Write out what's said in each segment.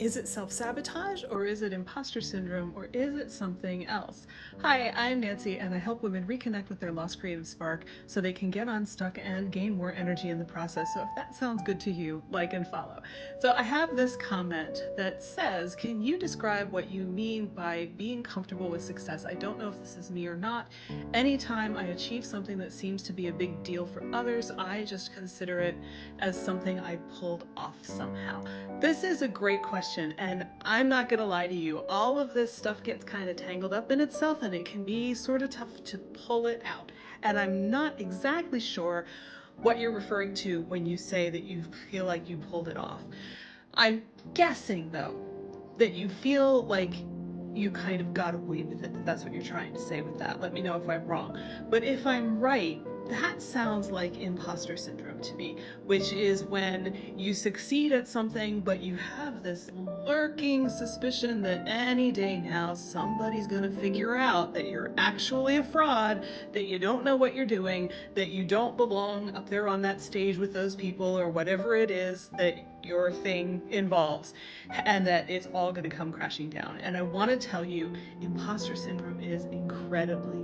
Is it self-sabotage, or is it imposter syndrome, or is it something else? Hi, I'm Nancy, and I help women reconnect with their lost creative spark so they can get unstuck and gain more energy in the process. So if that sounds good to you, like and follow. So I have this comment that says, can you describe what you mean by being comfortable with success? I don't know if this is me or not. Anytime I achieve something that seems to be a big deal for others, I just consider it as something I pulled off somehow. This is a great question, and I'm not gonna lie to you. All of this stuff gets kind of tangled up in itself, and it can be sort of tough to pull it out. And I'm not exactly sure what you're referring to when you say that you feel like you pulled it off. I'm guessing, though, that you feel like you kind of got away with it. That's what you're trying to say with that. Let me know if I'm wrong. But if I'm right, that sounds like imposter syndrome to me, which is when you succeed at something, but you have this lurking suspicion that any day now somebody's going to figure out that you're actually a fraud, that you don't know what you're doing, that you don't belong up there on that stage with those people or whatever it is that your thing involves, and that it's all going to come crashing down. And I want to tell you, imposter syndrome is incredibly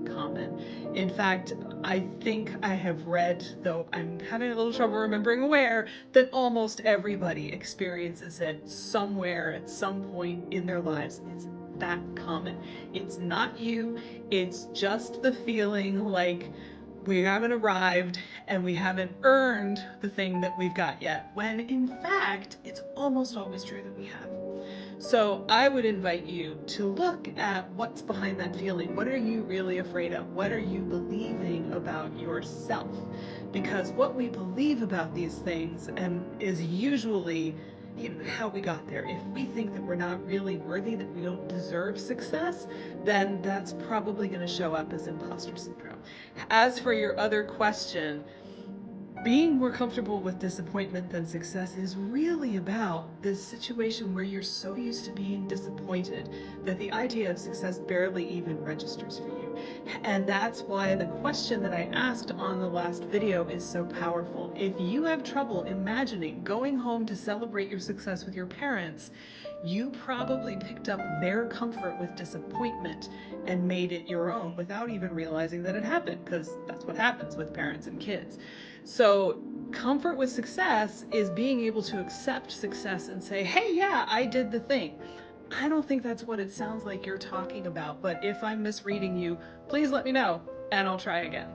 common. In fact, I think I have read, though I'm having a little trouble remembering where, that almost everybody experiences it somewhere at some point in their lives. It's that common. It's not you, it's just the feeling like we haven't arrived and we haven't earned the thing that we've got yet, when in fact, it's almost always true that we have. So I would invite you to look at what's behind that feeling. What are you really afraid of? What are you believing about yourself? Because what we believe about these things is usually how we got there. If we think that we're not really worthy, that we don't deserve success, then that's probably going to show up as imposter syndrome. As for your other question, being more comfortable with disappointment than success is really about this situation where you're so used to being disappointed that the idea of success barely even registers for you. And that's why the question that I asked on the last video is so powerful. If you have trouble imagining going home to celebrate your success with your parents, you probably picked up their comfort with disappointment and made it your own without even realizing that it happened, because that's what happens with parents and kids. So comfort with success is being able to accept success and say, hey, yeah, I did the thing. I don't think that's what it sounds like you're talking about, but if I'm misreading you, please let me know and I'll try again.